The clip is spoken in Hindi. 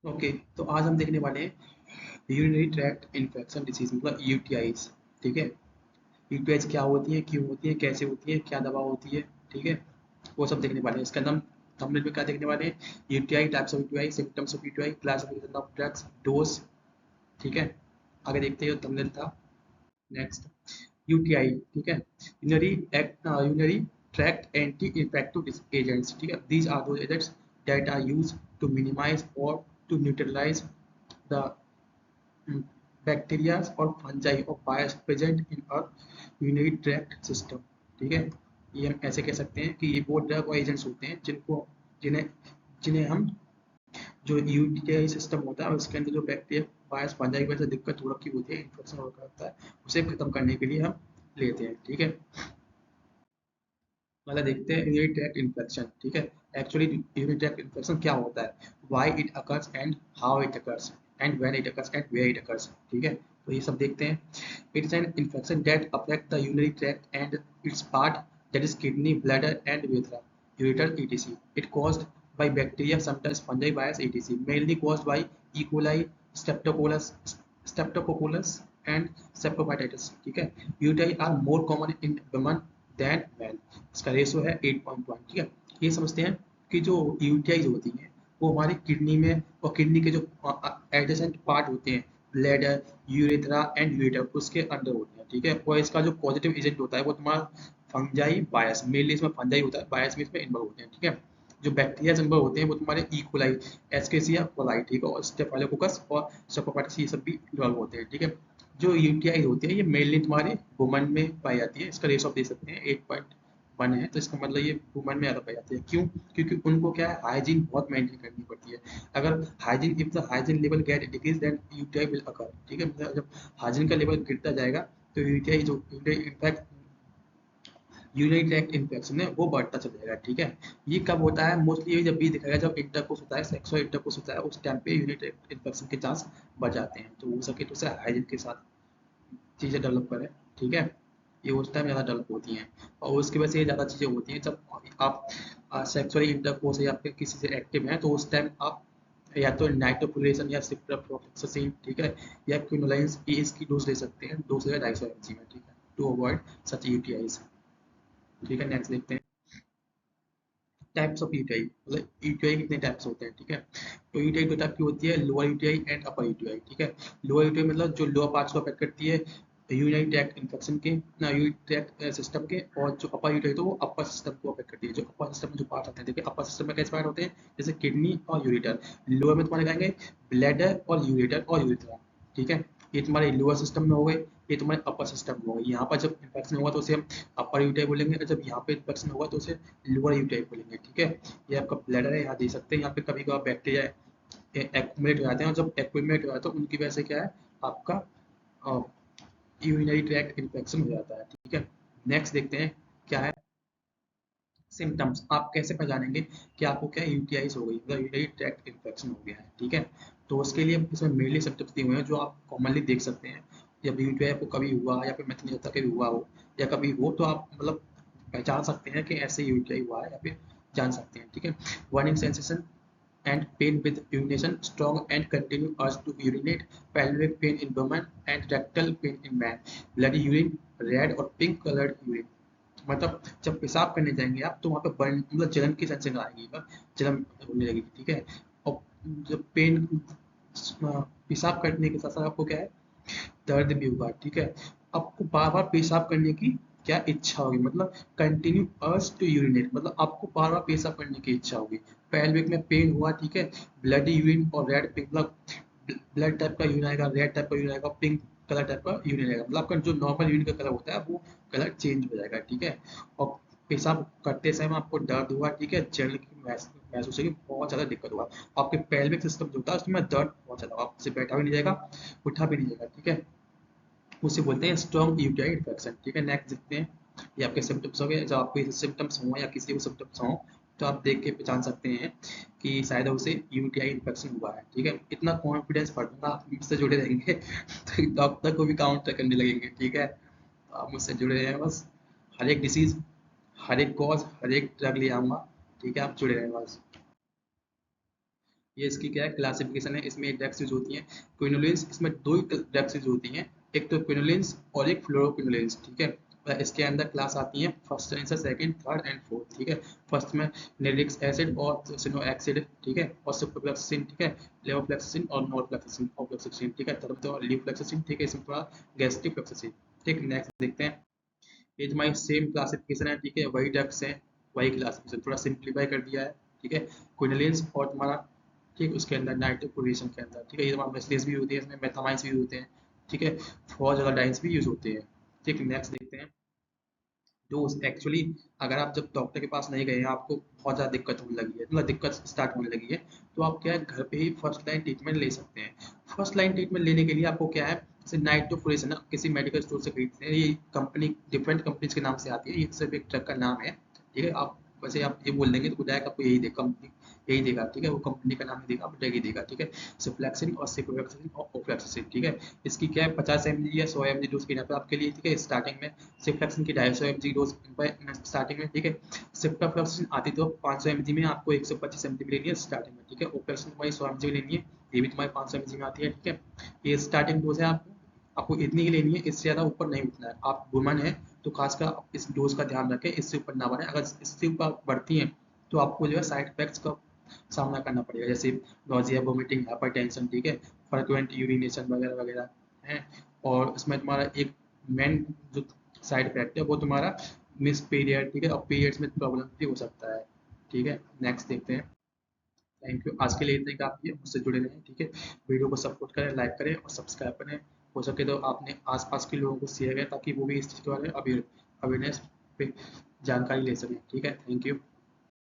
ओके, तो आज हम देखने वाले हैं यूरिनरी ट्रैक्ट इन्फेक्शन डिसीज मतलब यूटीआईज। ठीक है, यूटीआईज क्या होती है, क्यों होती है, कैसे होती है, क्या दवा होती है। ठीक है, वो सब देखने वाले हैं। इसका नाम थंबनेल में क्या देखने वाले हैं, UTI, types of UTI, symptoms of UTI, classification of drugs, dose. ठीक है, आगे देखते हैं। थंबनेल था। Next, UTI. ठीक है, urinary tract anti infective agents. ठीक है, दीज आर दो agents that are used to minimize or to neutralize the bacteria or fungi or virus present in our urinary tract system। ठीक है, ये हम ऐसे कह सकते हैं कि ये वो ड्रग और एजेंट्स होते हैं जिन्हें जिन्हें हम जो यूटीआई सिस्टम होता है उसके अंदर जो बैक्टीरिया वायरस फंजाई की वजह से दिक्कत हो रखी होती है, इन्फेक्शन हो रखा होता है, उसे खत्म करने के लिए हम लेते हैं। ठीक है, मतलब देखते हैं यूरिनरी ट्रैक्ट इन्फेक्शन। ठीक है, एक्चुअली यूरिनरी ट्रैक्ट इन्फेक्शन क्या होता है, why it occurs and how it occurs and when it occurs and where it occurs. ठीक है, तो ये सब देखते हैं। It is an infection that affect the urinary tract and its part, that is kidney, bladder and urethra, ureter etc. It caused by bacteria, sometimes fungi, virus etc. Mainly caused by E. coli, streptococcus and streptococcitis। ठीक है, UTI are more common in women than man. इसका रेशो है 8.1। ठीक है, ये समझते हैं कि जो यूटीआई होती हैं वो हमारी किडनी में और किडनी के जो एडजेसेंट पार्ट होते हैं, ब्लैडर, यूरेथ्रा एंड यूरेटर, उसके अंदर होते हैं। ठीक है, और इसका जो पॉजिटिव एजेंट होता है वो तुम्हारा फंजाई बायस, मेनली इसमें फंजाई होता है, बायस में इसमें इन्वॉल्व होते हैं। ठीक है, जो बैक्टीरिया इन्वॉल्व होते हैं वो तुम्हारे इकोलाई, एस्केसिया कोलाई, ठीक है, और स्टेफाइलोकोकस और स्टेफोपाइटिस, ये सब भी इन्वॉल्व होते हैं। ठीक है, जो यूटीआई होती है ये मेनली तुम्हारे वुमन में पाई जाती है। इसका रेशो आप देख सकते हैं 8.1 है, तो इसका मतलब ये वुमन में ज़्यादा पाई जाती है। क्यों? क्योंकि उनको क्या है, हाइजीन बहुत मेंटेन करनी पड़ती है। अगर hygiene, if the hygiene level get decrease then UTI will occur. ठीक है, मतलब जब हाइजीन का लेवल गिरता जाएगा तो यूटीआई जो इनफैक्ट यूरिनरी ट्रैक्ट इन्फेक्शन है वो बढ़ता चला जाएगा। ठीक है, ये कब होता है, मोस्टली ये जब भी दिखाएगा जब इंटरकोर्स होता है, सेक्सुअल इंटरकोर्स होता है, उस टाइम पे यूरिनरी ट्रैक्ट इन्फेक्शन के चांस बढ़ जाते हैं। तो हो सके तो उसे हाइजीन के साथ चीज़ें डेवलप करें। ठीक है, ये उस टाइम ज़्यादा डेवलप होती हैं और उसकी वजह से ये ज़्यादा चीज़ें होती हैं जब आप सेक्सुअली इंटरकोर्स या फिर किसी से एक्टिव हैं, तो उस टाइम आप या तो नाइट्रोफिलेशन या सिप्रोफ्लोक्सासिन, ठीक है, या क्विनोलाइन, ये इसकी डोज ले सकते हैं, 2 से 250 mg में। ठीक है, टू अवॉइड सच यूटीआईज। ठीक है, नेक्स्ट देखते हैं टाइप्स ऑफ यूटीआई। मतलब यूटीआई कितने टाइप्स होते हैं। ठीक है, तो यूटीआई दो टाइप की होती है, lower UTI and upper UTI. ठीक है, लोअर यूटीआई मतलब जो लोअर पार्ट्स को अफेक्ट करती है यूरिनरी ट्रैक्ट इन्फेक्शन के ना, यूरिनरी ट्रैक्ट सिस्टम के, और जो अपर यूटीआई तो वो अपर सिस्टम को अफेक्ट करती है। जो अपर सिस्टम में जो पार्ट आते हैं, देखिए अपर सिस्टम में कैसे पार्ट होते हैं, जैसे किडनी और यूरेटर। लोअर में तुम्हारे आएंगे ब्लैडर और यूरेटर और यूरेथ्रा। ठीक है, ये तुम्हारे लोअर सिस्टम में हो गए, ये तुम्हारे अपर सिस्टम में हो गए। यहाँ पर जब इन्फेक्शन होगा तो उसे हम अपर यूटीआई बोलेंगे, और जब यहाँ पे इन्फेक्शन होगा तो उसे लोअर यूटीआई बोलेंगे। ठीक है, ये आपका ब्लैडर है, यहाँ देख सकते हैं, यहाँ पे कभी कभार बैक्टीरिया एक्यूमुलेट हो जाते हैं, और जब एक्यूमुलेट हो जाता है तो उनकी वजह से क्या है, आपका यूरिनरी ट्रैक्ट इन्फेक्शन हो जाता है। ठीक है, नेक्स्ट देखते हैं क्या है सिम्टम्स। आप कैसे पहचानेंगे कि आपको क्या यूटीआईज हो गई, मतलब यूरिनरी ट्रैक्ट इन्फेक्शन हो गया है। ठीक है, तो उसके लिए इसमें मेनली सिम्टम्स दिए हुए हैं जो आप कॉमनली देख सकते हैं। जब यूटीआई आपको कभी हुआ या फिर मैं तो नहीं जानता कभी हुआ हो या कभी हो, तो आप मतलब पहचान सकते हैं कि ऐसे यूटीआई हुआ है या फिर जान सकते हैं। ठीक है, burning sensation and pain with urination, strong and continuous urge to urinate, pelvic pain in women and rectal pain in man, bloody urine, red और pink colored urine। मतलब जब पेशाब करने जाएंगे आप तो वहाँ पे बर्न मतलब जलन की सेंसेशन आएगी, जलन होने लगेगी। ठीक है, और जब पेन पेशाब करने के साथ साथ आपको क्या है, दर्द भी होगा। ठीक है, आपको बार बार पेशाब करने की क्या इच्छा होगी, मतलब कंटिन्यू अर्ज टू यूरिनेट, मतलब आपको बार बार पेशाब करने की इच्छा होगी। पेल्विक में पेन हुआ, ठीक है, ब्लडी यूरिन और रेड पिंक, मतलब ब्लड टाइप का यूरिन आएगा, रेड टाइप का यूरिन आएगा, पिंक कलर टाइप का यूरिन आएगा, मतलब आपका जो नॉर्मल यूरिन का कलर होता है वो कलर चेंज हो जाएगा। ठीक है, और पेशाब करते समय आपको दर्द हुआ, ठीक है, जलन की महसूस होगी, बहुत ज़्यादा दिक्कत होगा। आपके पेल्विक सिस्टम जो होता है उसमें दर्द बहुत ज़्यादा होगा, आपसे बैठा भी नहीं जाएगा, उठा भी नहीं जाएगा। ठीक है, उसे बोलते हैं स्ट्रॉन्ग यूटीआई इन्फेक्शन। ठीक है, नेक्स्ट देखते हैं, ये आपके सिम्टम्स हो गए। जब आपको सिम्टम्स हों या किसी को सिम्टम्स हों तो आप देख के पहचान सकते हैं कि शायद उसे यूटीआई इन्फेक्शन हुआ है। ठीक है, इतना कॉन्फिडेंस बढ़ दूंगा, आप मुझसे जुड़े रहेंगे तो डॉक्टर को भी काउंटर करने लगेंगे। ठीक है, तो आप मुझसे जुड़े रहें बस, हर एक डिसीज, हर एक कॉज, हर एक ड्रग ले आऊँगा। ठीक है, आप जुड़े रहें बस। ये इसकी क्या है क्लासिफिकेशन है, इसमें एक ड्रग्स यूज होती हैं क्विनोलिन्स, इसमें दो ही ड्रग्स यूज होती हैं, एक तो क्विनोलिन्स और एक फ्लोरोक्विनोलिन्स, ठीक है। इसके अंदर क्लास आती है first answer, second, third and fourth, ठीक है। फर्स्ट में नेरिक एसिड और सिनोएक्सिड, ठीक है, और सिप्रोफ्लेक्सिन, ठीक है, लेवोफ्लेक्सिन और नॉरफ्लेक्सिन, ऑफ्लेक्सिन, ठीक है, थर्ड तो लीवफ्लेक्सिन, ठीक है, इसमें थोड़ा गैस्ट्रिफ्लेक्सिन, ठीक। नेक्स्ट देखते हैं, ये तुम्हारी सेम क्लासिफिकेशन है, ठीक है, वही ड्रग्स है, वही क्लासिफिकेशन, थोड़ा सिंप्लीफाई कर दिया है, ठीक है। क्विनोलिन्स और तुम्हारा, ठीक, उसके अंदर नाइट्रोक्लोरेशन के अंदर, ठीक है, ये तुम्हारा मेस्लिस भी होती है, इसमें मेथामाइंस भी होते हैं, ठीक है, फॉस्फोडाइंस भी यूज होते हैं, ठीक। नेक्स्ट देखते हैं डोज। एक्चुअली अगर आप जब डॉक्टर के पास नहीं गए हैं, आपको बहुत ज़्यादा दिक्कत होने लगी है, मतलब दिक्कत स्टार्ट होने लगी है, तो आप क्या है घर पे ही फर्स्ट लाइन ट्रीटमेंट ले सकते हैं। फर्स्ट लाइन ट्रीटमेंट लेने के लिए आपको क्या है, जैसे नाइट्रोफुरेशन ना किसी मेडिकल स्टोर से खरीदते हैं, ये कंपनी डिफरेंट कंपनीज के नाम से आती है, ये सिर्फ एक ड्रग का नाम है, ठीक है। आप वैसे आप ये बोल देंगे तो डायरेक्ट आपको यही दे कंपनी यही देगा, ठीक है, वो कंपनी का नाम ही देगा, आप ड्रग ही देगा, ठीक है। सिफ्लैक्सिन और सिप्रोफ्लेक्सिन और ओफ्लैक्सिन, ठीक है। इसकी क्या है 50 mg या 100 mg डोज की यहाँ पे आपके लिए, ठीक है, स्टार्टिंग में। सिफ्लैक्सिन की 250 mg डोज स्टार्टिंग में, ठीक है। सिप्रोफ्लैक्सिन आती तो 500 mg में, आपको 125 mg लेनी है स्टार्टिंग में, ठीक है। ओफ्लैक्सिन तुम्हारी 100 mg लेनी है, ये भी तुम्हारी 500 mg में आती है, ठीक है। ये स्टार्टिंग डोज है, आपको आपको इतनी ही लेनी है, इससे ज़्यादा ऊपर नहीं उठना है। आप वुमन है तो खासकर इस डोज का ध्यान रखें, इससे ऊपर ना बढ़े, अगर इससे ऊपर बढ़ती हैं तो आपको जो है साइड इफेक्ट्स का सामना करना पड़ेगा, जैसे नोजिया, वोमिटिंग, हाइपरटेंशन, ठीक है, फ्रिक्वेंट यूरिनेशन वगैरह वगैरह है। और इसमें तुम्हारा एक मेन जो साइड इफेक्ट है वो तुम्हारा मिस पीरियड, ठीक है, और पीरियड्स में प्रॉब्लम भी हो सकता है, ठीक है। नेक्स्ट देखते हैं। थैंक यू, आज के लिए इतना ही काफ़ी है, मुझसे जुड़े रहें, ठीक है। वीडियो को सपोर्ट करें, लाइक करें और सब्सक्राइब करें, हो सके तो आपने आसपास के लोगों को शेयर करें ताकि वो भी इस चीज़ के बारे में अवेयरनेस पे जानकारी ले सकें, ठीक है। Thank you.